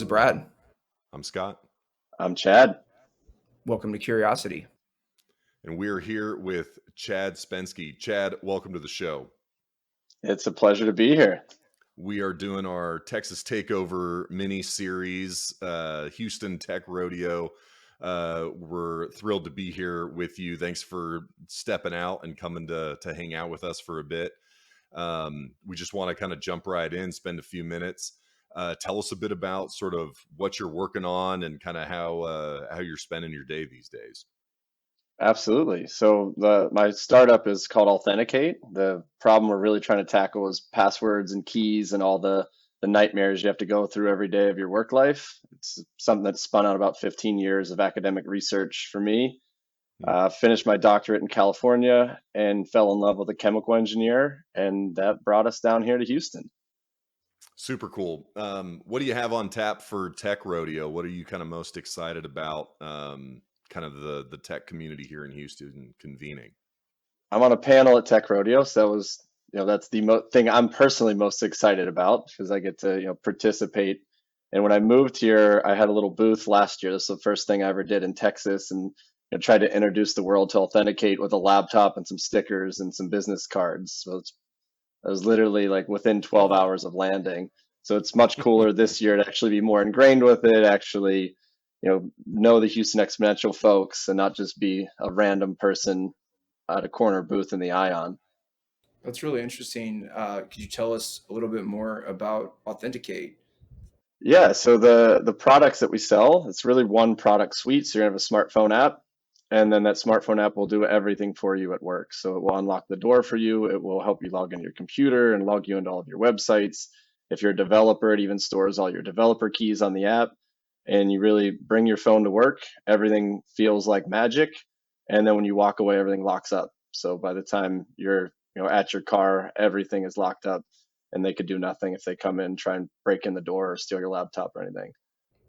Brad. I'm Scott. I'm Chad. Welcome to Curiosity. And we're here with Chad Spensky. Chad, welcome to the show. It's a pleasure to be here. We are doing our Texas Takeover mini-series, Houston Tech Rodeo. We're thrilled to be here with you. Thanks for stepping out and coming to hang out with us for a bit. We just want to kind of jump right in, spend a few minutes. Tell us a bit about sort of what you're working on and kind of how you're spending your day these days. Absolutely. So my startup is called Authenticate. The problem we're really trying to tackle is passwords and keys and all the nightmares you have to go through every day of your work life. It's something that spun out about 15 years of academic research for me. Finished my doctorate in California and fell in love with a chemical engineer, and that brought us down here to Houston. Super cool. What do you have on tap for Tech Rodeo? What are you kind of most excited about? Kind of the tech community here in Houston convening. I'm on a panel at Tech Rodeo, so that's the thing I'm personally most excited about because I get to participate. And when I moved here, I had a little booth last year. This is the first thing I ever did in Texas, and tried to introduce the world to Authenticate with a laptop and some stickers and some business cards. So I was literally like within 12 hours of landing. So it's much cooler this year to actually be more ingrained with it, actually know the Houston Exponential folks and not just be a random person at a corner booth in the Ion. That's really interesting. Could you tell us a little bit more about Authenticate? Yeah, so the products that we sell, it's really one product suite. So you're gonna have a smartphone app, and then that smartphone app will do everything for you at work. So it will unlock the door for you. It will help you log into your computer and log you into all of your websites. If you're a developer, it even stores all your developer keys on the app. And you really bring your phone to work, everything feels like magic. And then when you walk away, everything locks up. So by the time you're at your car, everything is locked up, and they could do nothing if they come in, try and break in the door or steal your laptop or anything.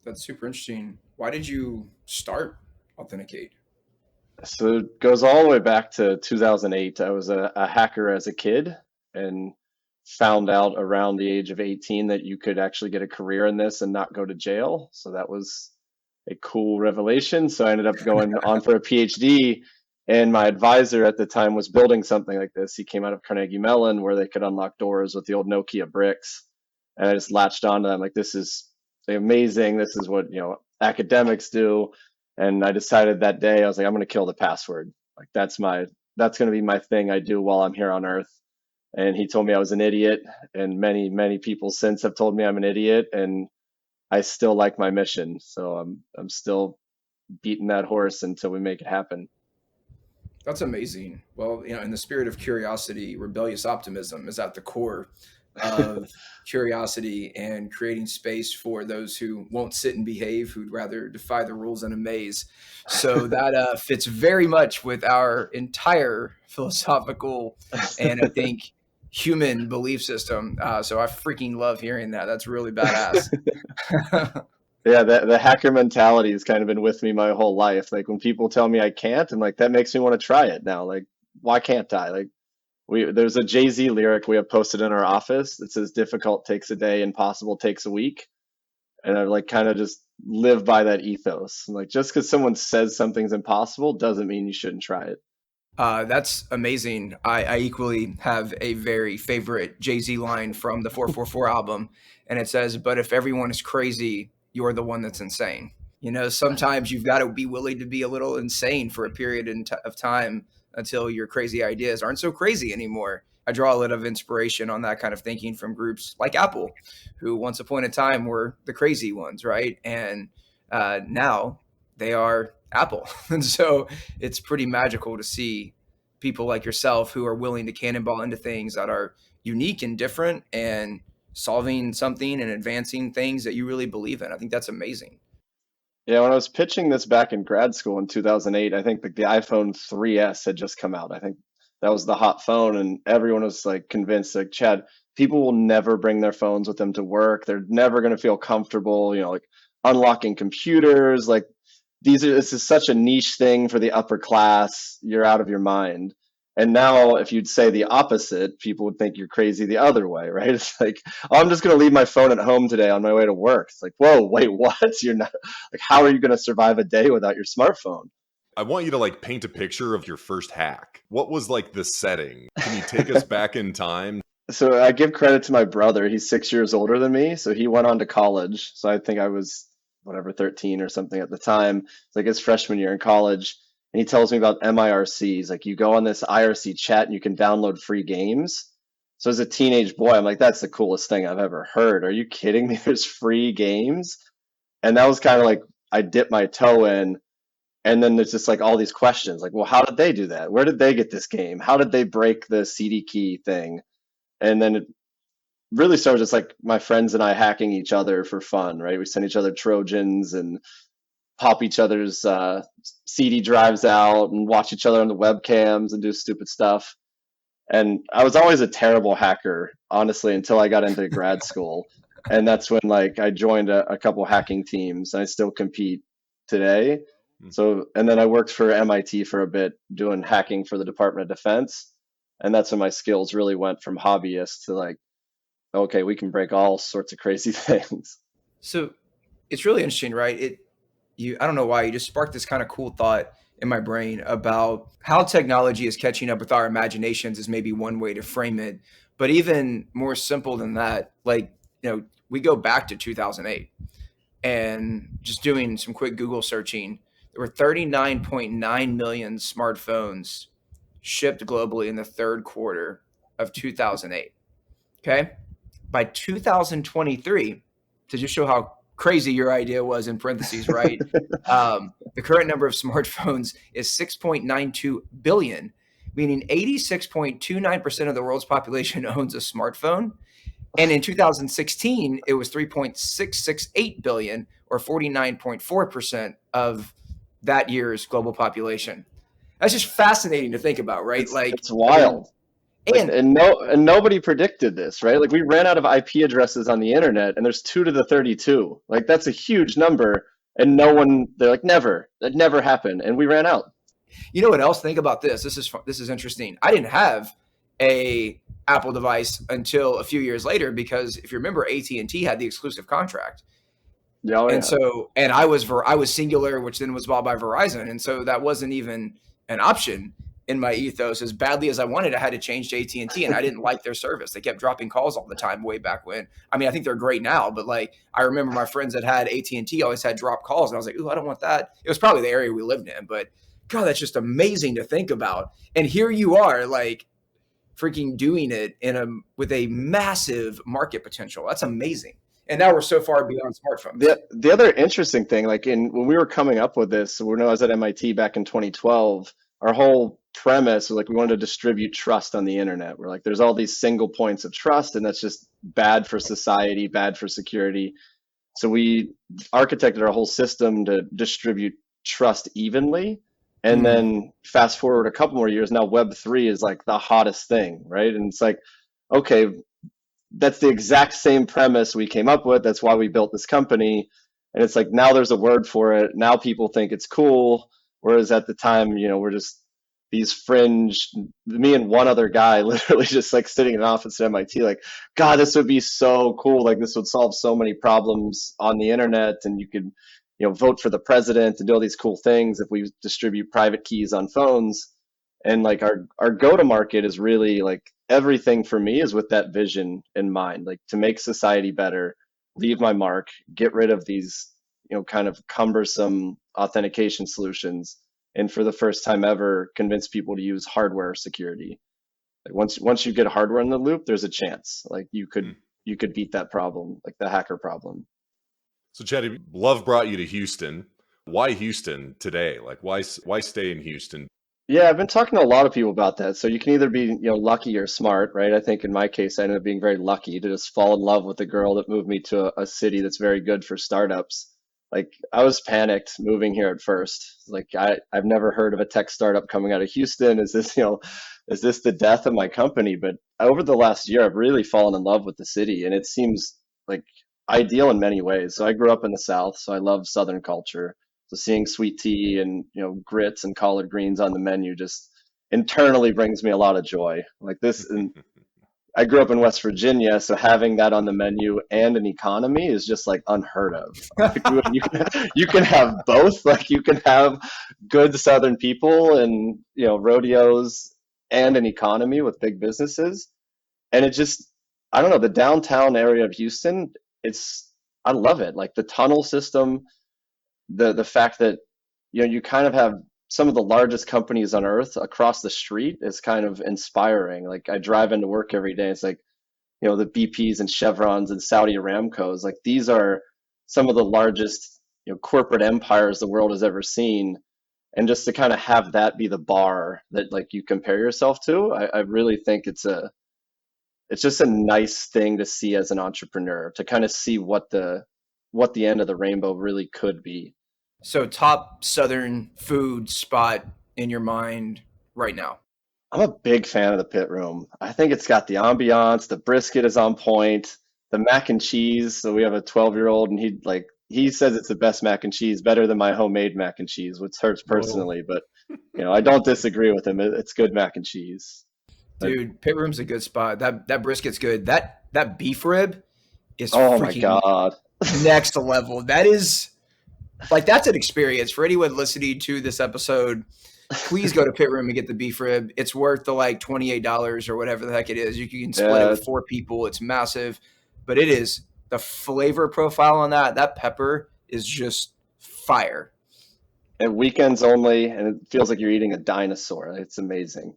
That's super interesting. Why did you start Authenticate? So it goes all the way back to 2008. I was a hacker as a kid and found out around the age of 18 that you could actually get a career in this and not go to jail. So that was a cool revelation. So I ended up going on for a PhD, and my advisor at the time was building something like this. He came out of Carnegie Mellon where they could unlock doors with the old Nokia bricks. And I just latched on to that. I'm like, this is amazing. This is what, academics do. And I decided that day, I was like, I'm going to kill the password. Like that's going to be my thing I do while I'm here on Earth. And he told me I was an idiot, and many, many people since have told me I'm an idiot, and I still like my mission. So I'm still beating that horse until we make it happen. That's amazing. Well, in the spirit of curiosity, rebellious optimism is at the core of curiosity and creating space for those who won't sit and behave, who'd rather defy the rules in a maze. So that fits very much with our entire philosophical and I think human belief system. So I freaking love hearing that. That's really badass. Yeah, the hacker mentality has kind of been with me my whole life. Like when people tell me I can't, I'm like, that makes me want to try it now. Like, why can't I? Like there's a Jay-Z lyric we have posted in our office that says difficult takes a day, impossible takes a week. And I like kind of just live by that ethos. Like just because someone says something's impossible doesn't mean you shouldn't try it. That's amazing. I equally have a very favorite Jay-Z line from the 444 album, and it says, "But if everyone is crazy, you're the one that's insane." Sometimes you've got to be willing to be a little insane for a period of time until your crazy ideas aren't so crazy anymore. I draw a lot of inspiration on that kind of thinking from groups like Apple, who once upon a time were the crazy ones, right? And now they are Apple. And so it's pretty magical to see people like yourself who are willing to cannonball into things that are unique and different and solving something and advancing things that you really believe in. I think that's amazing. Yeah, when I was pitching this back in grad school in 2008, I think the iPhone 3S had just come out. I think that was the hot phone, and everyone was like convinced, like, Chad, people will never bring their phones with them to work. They're never going to feel comfortable, like unlocking computers. Like this is such a niche thing for the upper class. You're out of your mind. And now if you'd say the opposite, people would think you're crazy the other way, right? It's like, oh, I'm just going to leave my phone at home today on my way to work. It's like, whoa, wait, what? You're not, like, how are you going to survive a day without your smartphone? I want you to like paint a picture of your first hack. What was like the setting? Can you take us back in time? So I give credit to my brother. He's 6 years older than me. So he went on to college. So I think I was whatever, 13 or something at the time. It's like his freshman year in college. And he tells me about MIRCs. Like, you go on this IRC chat and you can download free games. So as a teenage boy, I'm like, that's the coolest thing I've ever heard. Are you kidding me? There's free games. And that was kind of like, I dipped my toe in. And then there's just like all these questions like, well, how did they do that? Where did they get this game? How did they break the CD key thing? And then it really started just like my friends and I hacking each other for fun, right? We send each other Trojans and pop each other's CD drives out and watch each other on the webcams and do stupid stuff. And I was always a terrible hacker, honestly, until I got into grad school. And that's when like I joined a couple hacking teams, and I still compete today. So, and then I worked for MIT for a bit doing hacking for the Department of Defense. And that's when my skills really went from hobbyist to like, okay, we can break all sorts of crazy things. So it's really interesting, right? I don't know why, you just sparked this kind of cool thought in my brain about how technology is catching up with our imaginations is maybe one way to frame it. But even more simple than that, like, we go back to 2008 and just doing some quick Google searching, there were 39.9 million smartphones shipped globally in the third quarter of 2008. Okay. By 2023, to just show how crazy your idea was in parentheses, right? The current number of smartphones is 6.92 billion, meaning 86.29% of the world's population owns a smartphone. And in 2016, it was 3.668 billion, or 49.4% of that year's global population. That's just fascinating to think about, right? It's wild. And nobody predicted this, right? Like, we ran out of IP addresses on the internet, and there's 2 to the 32. Like, that's a huge number, and they're like, never, that never happened, and we ran out. You know what else? Think about this. This is interesting. I didn't have a Apple device until a few years later, because if you remember, AT&T had the exclusive contract. Yeah, and so, and I was Singular, which then was bought by Verizon, and so that wasn't even an option in my ethos. As badly as I wanted, I had to change to AT&T, and I didn't like their service. They kept dropping calls all the time way back when. I mean, I think they're great now, but like, I remember my friends that had AT&T always had drop calls, and I was like, ooh, I don't want that. It was probably the area we lived in, but God, that's just amazing to think about. And here you are, like, freaking doing it with a massive market potential. That's amazing. And now we're so far beyond smartphones. The other interesting thing, like, when we were coming up with this, when I was at MIT back in 2012, our whole premise was like, we wanted to distribute trust on the internet. We're like, there's all these single points of trust, and that's just bad for society, bad for security. So we architected our whole system to distribute trust evenly. And then fast forward a couple more years, now Web3 is like the hottest thing, right? And it's like, okay, that's the exact same premise we came up with. That's why we built this company. And it's like, now there's a word for it. Now people think it's cool. Whereas at the time, we're just these fringe, me and one other guy literally just like sitting in an office at MIT, like, God, this would be so cool. Like, this would solve so many problems on the internet, and you could, vote for the president and do all these cool things if we distribute private keys on phones. And like, our go-to-market is really like, everything for me is with that vision in mind, like, to make society better, leave my mark, get rid of these, kind of cumbersome authentication solutions, and for the first time ever, convince people to use hardware security. Like, once you get hardware in the loop, there's a chance like you could beat that problem, like the hacker problem. So Chetty, love brought you to Houston. Why Houston today? Like, why stay in Houston? Yeah, I've been talking to a lot of people about that. So you can either be, lucky or smart, right? I think in my case, I ended up being very lucky to just fall in love with a girl that moved me to a city that's very good for startups. Like, I was panicked moving here at first. Like, I've never heard of a tech startup coming out of Houston. Is this the death of my company? But over the last year, I've really fallen in love with the city, and it seems like ideal in many ways. So I grew up in the South, so I love Southern culture. So seeing sweet tea and grits and collard greens on the menu just internally brings me a lot of joy. Like this, and I grew up in West Virginia, so having that on the menu and an economy is just like unheard of. Like, you can have both. Like you can have good Southern people and rodeos and an economy with big businesses, and it just I don't know, the downtown area of Houston. I love it. Like the tunnel system, the fact that you kind of have some of the largest companies on earth across the street is kind of inspiring. Like I drive into work every day. It's like, the BPs and Chevrons and Saudi Aramcos, like these are some of the largest, corporate empires the world has ever seen. And just to kind of have that be the bar that like you compare yourself to, I really think it's just a nice thing to see as an entrepreneur, to kind of see what the end of the rainbow really could be. So top Southern food spot in your mind right now? I'm a big fan of the pit room. I think it's got the ambiance. The brisket is on point. The mac and cheese. So we have a 12-year-old, and he says it's the best mac and cheese, better than my homemade mac and cheese, which hurts personally. Whoa. But I don't disagree with him. It's good mac and cheese. Dude, pit room's a good spot. That brisket's good. That beef rib is my God, next level. That is that's an experience for anyone listening to this episode. Please go to Pit Room and get the beef rib. It's worth the $28 or whatever the heck it is. You can split it with 4 people. It's massive, but it is the flavor profile on that pepper is just fire. And weekends only, and it feels like you're eating a dinosaur. It's amazing.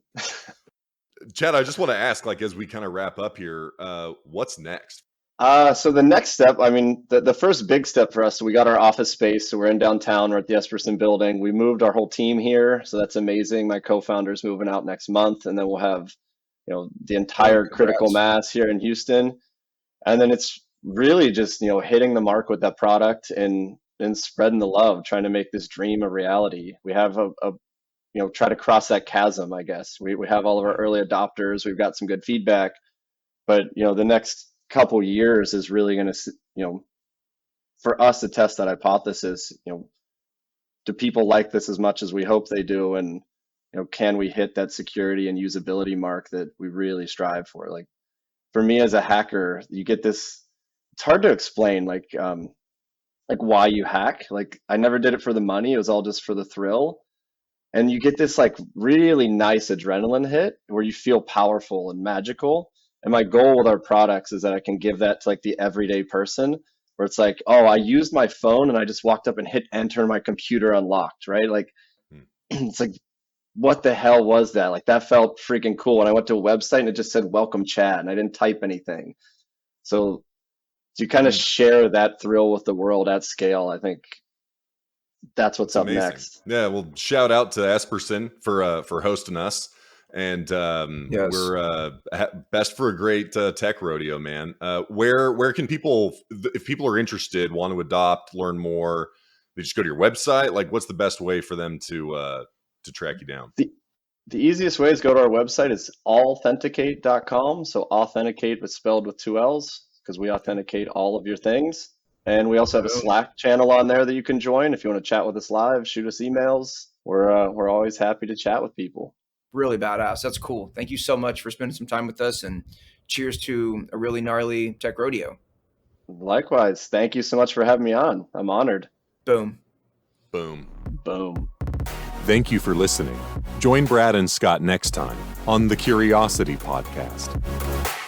Chad, I just want to ask, as we kind of wrap up here, what's next? So the next step, the first big step for us, so we got our office space. So we're in downtown, we're at the Esperson building. We moved our whole team here. So that's amazing. My co-founder's moving out next month, and then we'll have, the entire critical mass here in Houston. And then it's really just, hitting the mark with that product and spreading the love, trying to make this dream a reality. We have try to cross that chasm, I guess. We have all of our early adopters. We've got some good feedback, but, the next couple years is really going to, for us to test that hypothesis. Do people like this as much as we hope they do? And, can we hit that security and usability mark that we really strive for? Like for me as a hacker, you get this, it's hard to explain, why you hack. Like I never did it for the money. It was all just for the thrill. And you get this really nice adrenaline hit where you feel powerful and magical. And my goal with our products is that I can give that to the everyday person, where it's like, oh, I used my phone and I just walked up and hit enter and my computer unlocked, right? It's like, what the hell was that? That felt freaking cool. And I went to a website and it just said, welcome Chad. And I didn't type anything. So you kind of share that thrill with the world at scale. I think that's what's up next. Yeah. Well, shout out to Esperson for hosting us. And yes. We're best for a great tech rodeo, man. Where can people, if people are interested, want to adopt, learn more, they just go to your website? What's the best way for them to track you down? The easiest way is go to our website. It's authenticate.com. So authenticate was spelled with 2 L's because we authenticate all of your things. And we also have a Slack channel on there that you can join if you want to chat with us live. Shoot us emails. We're always happy to chat with people. Really badass. That's cool. Thank you so much for spending some time with us, and cheers to a really gnarly tech rodeo. Likewise. Thank you so much for having me on. I'm honored. Boom. Boom. Boom. Thank you for listening. Join Brad and Scott next time on the Curiosity Podcast.